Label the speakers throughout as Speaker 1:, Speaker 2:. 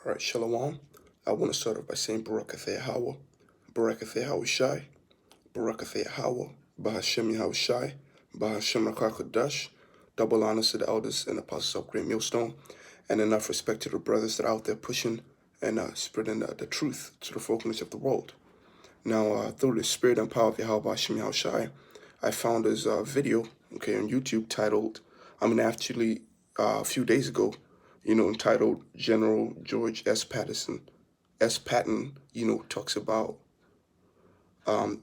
Speaker 1: All right, Shalom. I want to start off by saying Barakathe Yahweh, Barakathe Yahweh Shai, Barakathe Yahweh, Bahashem Yahweh Shai, Bahashem Rakakadash. Double honors to the elders and apostles of Great Millstone, and enough respect to the brothers that are out there pushing and spreading the truth to the folkness of the world. Now, through the spirit and power of Yahweh Bahashem Yahweh Shai, I found this video, on YouTube titled, actually, a few days ago, entitled General George S. Patton, talks about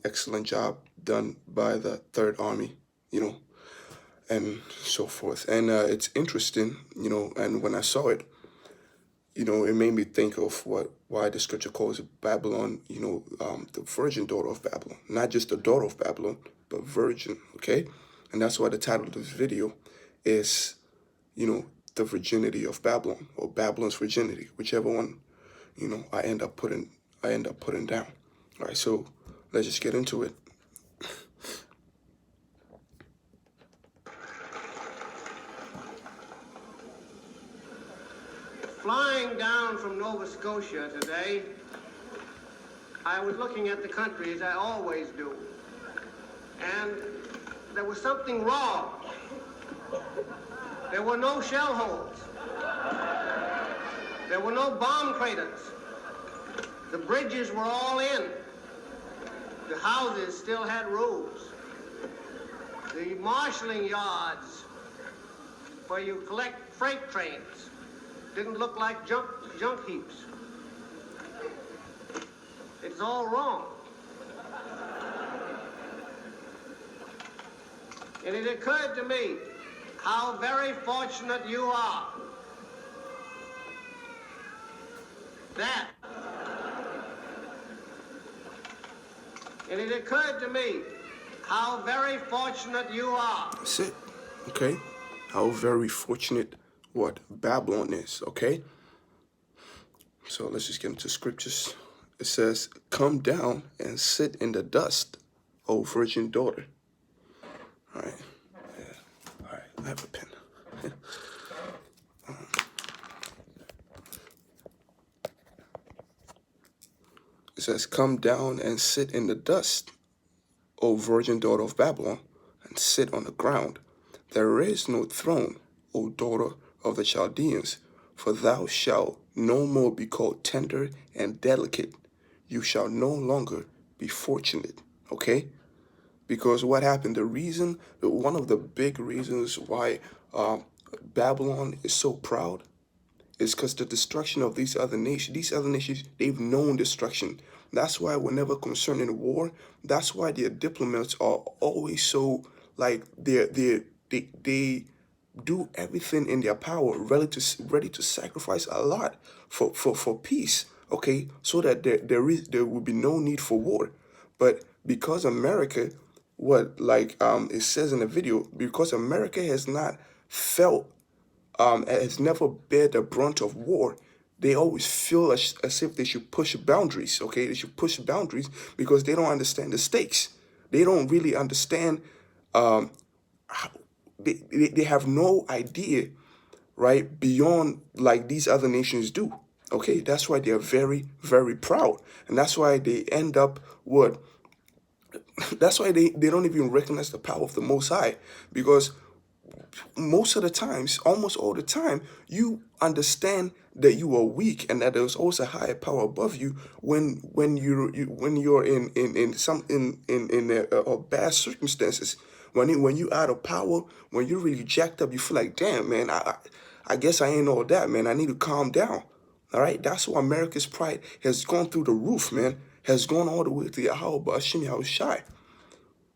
Speaker 1: excellent job done by the Third Army, and so forth. And it's interesting, and when I saw it, it made me think of why the scripture calls Babylon, the virgin daughter of Babylon. Not just the daughter of Babylon, but virgin, okay? And that's why the title of this video is, the virginity of Babylon, or Babylon's virginity, whichever one, I end up putting down. All right, so let's just get into it.
Speaker 2: Flying down from Nova Scotia today, I was looking at the country as I always do, and there was something wrong. There were no shell holes. There were no bomb craters. The bridges were all in. The houses still had roofs. The marshalling yards where you collect freight trains didn't look like junk heaps. It's all wrong. And it occurred to me how very fortunate you are that. And it occurred to me how very fortunate you are.
Speaker 1: That's it, okay? How very fortunate what Babylon is, okay? So let's just get into scriptures. It says, "Come down and sit in the dust, O virgin daughter." All right, yeah. All right, I have a pen. It says, "Come down and sit in the dust, O virgin daughter of Babylon, and sit on the ground. There is no throne, O daughter of the Chaldeans, for thou shalt no more be called tender and delicate. You shall no longer be fortunate." Okay? Because what happened, one of the big reasons why Babylon is so proud is because the destruction of these other nations, they've known destruction. That's why whenever concerning war, that's why their diplomats are always so, like, they do everything in their power, ready to sacrifice a lot for peace, okay, so that there will be no need for war. But because America, it says in the video, because America has not felt, has never bear the brunt of war, they always feel as if they should push boundaries, okay? They should push boundaries because they don't understand the stakes. They don't really understand, they have no idea, right, beyond like these other nations do, okay? That's why they're very, very proud. And that's why they end up that's why they don't even recognize the power of the Most High, because most of the times, almost all the time, you understand that you are weak and that there's also a higher power above you when you're in bad circumstances. When you out of power, when you're really jacked up, you feel like, damn, man, I guess I ain't all that, man. I need to calm down. All right, that's why America's pride has gone through the roof, man. Has gone all the way to Yahweh Ba'ashim Yahweh Shai.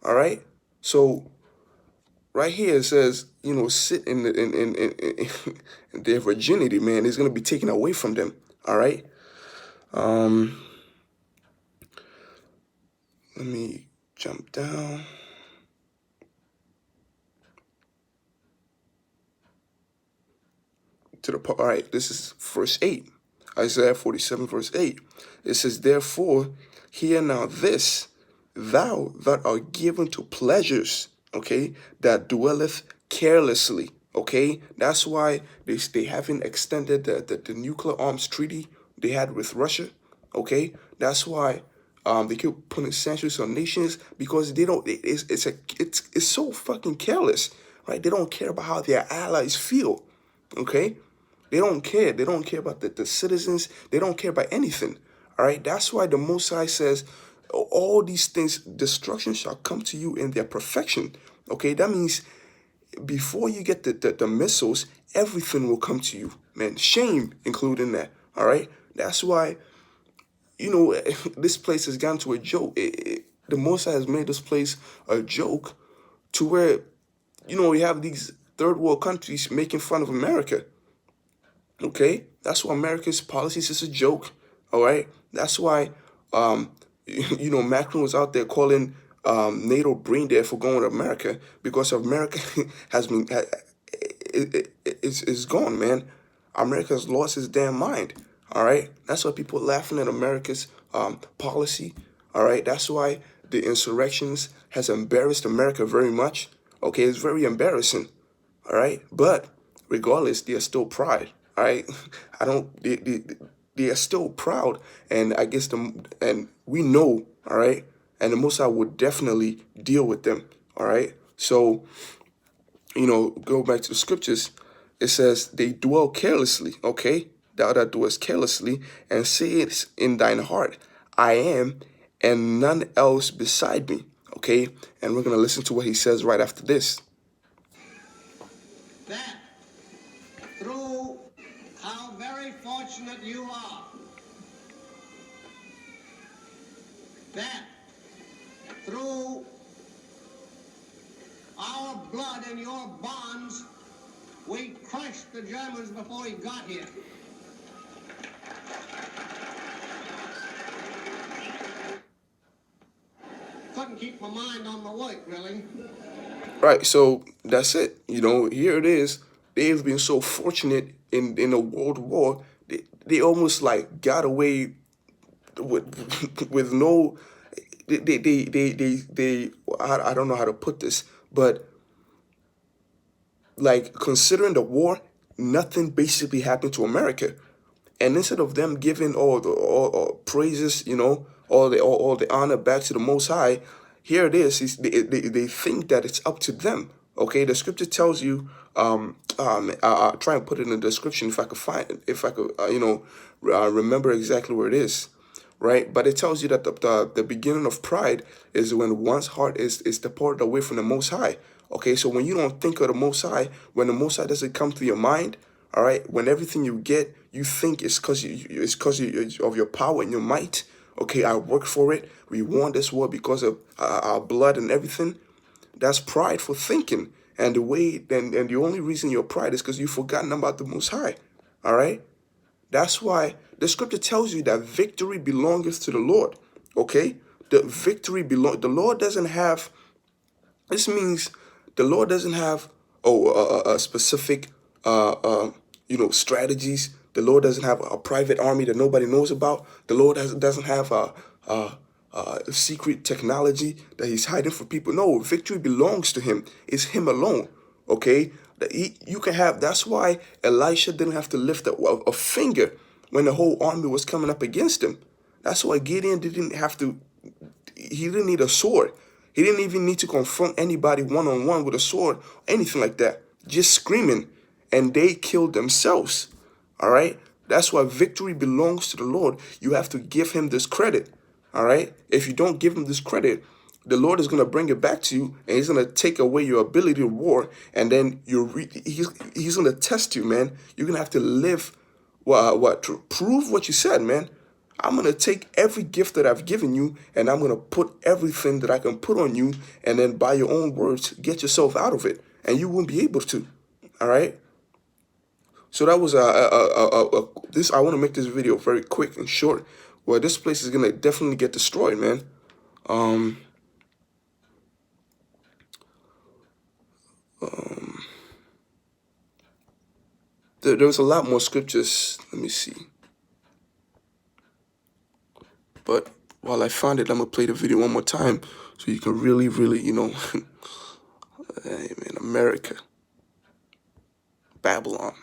Speaker 1: All right, so right here it says, sit in their virginity, man. It's gonna be taken away from them. All right. Let me jump down. All right, this is verse 8. Isaiah 47, verse 8. It says, "Therefore, hear now this, thou that art given to pleasures, okay, that dwelleth carelessly." Okay, that's why they haven't extended the nuclear arms treaty they had with Russia. Okay, that's why they keep putting sanctions on nations because they don't. It's so fucking careless, right? They don't care about how their allies feel. Okay, they don't care. They don't care about the citizens. They don't care about anything. All right, that's why the Most High says all these things, destruction shall come to you in their perfection. Okay, that means before you get the missiles, everything will come to you, man. Shame including that. All right. That's why, this place has gone to a joke. The Most High has made this place a joke to where, we have these third world countries making fun of America. Okay, that's why America's policies is a joke. All right, that's why, Macron was out there calling NATO brain dead for going to America because America has been is gone, man. America's lost his damn mind. All right, that's why people are laughing at America's policy. All right, that's why the insurrections has embarrassed America very much. Okay, it's very embarrassing. All right, but regardless, they are still pride. All right, I don't. They are still proud, and I guess and we know. All right, and the Most High would definitely deal with them. All right, so go back to the scriptures. It says they dwell carelessly. Okay, thou that doest carelessly, and say it in thine heart, I am, and none else beside me. Okay, and we're gonna listen to what he says right after this.
Speaker 2: That through how very fortunate you are, that through our blood and your bonds, we crushed the Germans before he got here. Couldn't keep my mind on my work, really.
Speaker 1: Right, so that's it. Here it is. They've been so fortunate in a world war. They almost like got away with no. I don't know how to put this, but like considering the war, nothing basically happened to America. And instead of them giving all praises, all the honor back to the Most High, here it is. They think that it's up to them. Okay, the scripture tells you. I'll try and put it in the description if I could find it, if I could, remember exactly where it is, right? But it tells you that the beginning of pride is when one's heart is departed away from the Most High. Okay, so when you don't think of the Most High, when the Most High doesn't come to your mind, all right, when everything you get, you think it's because of your power and your might. Okay, I worked for it. We won this war because of our blood and everything. That's prideful thinking. And the only reason you're pride is because you've forgotten about the Most High. All right? That's why the scripture tells you that victory belongeth to the Lord. Okay? The Lord doesn't have, this means the Lord doesn't have, a specific, strategies. The Lord doesn't have a private army that nobody knows about. The Lord doesn't have secret technology that he's hiding from people. No, victory belongs to him. It's him alone. Okay? You can have, that's why Elisha didn't have to lift a finger when the whole army was coming up against him. That's why Gideon he didn't need a sword. He didn't even need to confront anybody one-on-one with a sword, anything like that. Just screaming, and they killed themselves. All right? That's why victory belongs to the Lord. You have to give him this credit. All right? If you don't give him this credit, the Lord is going to bring it back to you, and he's going to take away your ability to war, and then he's going to test you, man. You're going to have to live to prove what you said, man. I'm going to take every gift that I've given you, and I'm going to put everything that I can put on you, and then by your own words, get yourself out of it, and you won't be able to. All right? So that was this. I want to make this video very quick and short. Well, this place is gonna definitely get destroyed, man. There was a lot more scriptures. Let me see. But while I find it, I'm gonna play the video one more time so you can really, hey man, America. Babylon.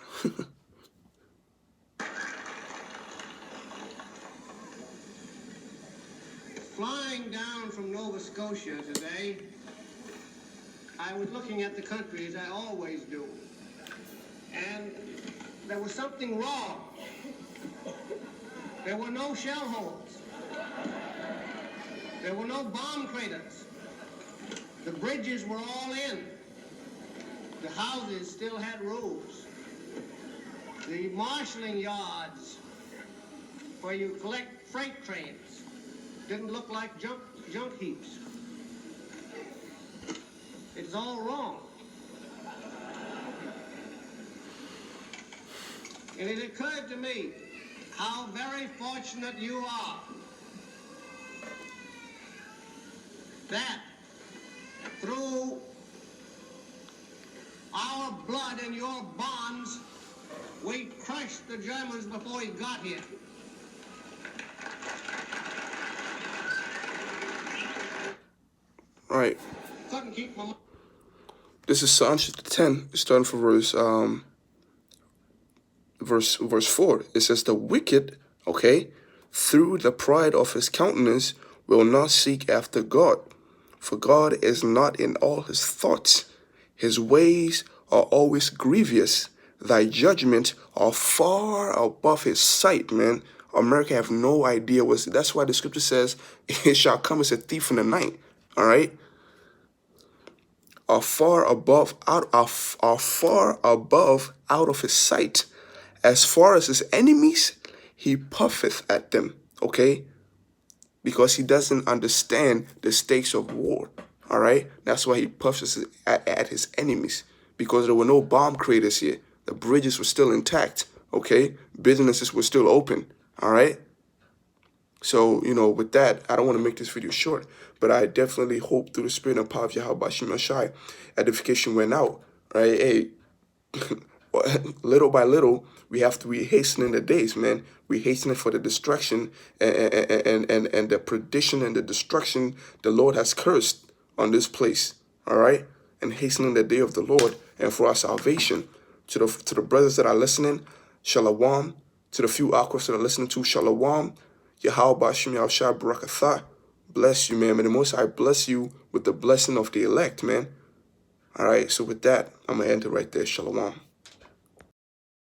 Speaker 2: Flying down from Nova Scotia today, I was looking at the country as I always do, and there was something wrong. There were no shell holes. There were no bomb craters. The bridges were all in. The houses still had roofs. The marshalling yards where you collect freight trains didn't look like junk heaps. It's all wrong. And it occurred to me how very fortunate you are that through our blood and your bonds, we crushed the Germans before he got here.
Speaker 1: Right.
Speaker 2: Couldn't keep my...
Speaker 1: This is Psalm chapter 10, starting from verse 4. It says, the wicked, okay, through the pride of his countenance, will not seek after God. For God is not in all his thoughts. His ways are always grievous. Thy judgments are far above his sight, man. America have no idea what's... That's why the scripture says, it shall come as a thief in the night. All right? Are far above out of his sight. As far as his enemies, he puffeth at them. Okay? Because he doesn't understand the stakes of war. All right? That's why he puffs at his enemies. Because there were no bomb craters here. The bridges were still intact. Okay? Businesses were still open. All right? So, with that, I don't want to make this video short, but I definitely hope through the spirit and power of Yahweh Shem Yashai, edification went out, right? Hey, little by little, we have to be hastening the days, man. We hastening for the destruction and the perdition and the destruction the Lord has cursed on this place, all right? And hastening the day of the Lord and for our salvation. To the brothers that are listening, shalom. To the few aquas that are listening to, shalom. Yahweh Bashim Yahushua Barakatha. Bless you, man. May the Most High bless you with the blessing of the elect, man. All right, so with that, I'm going to end it right there. Shalom.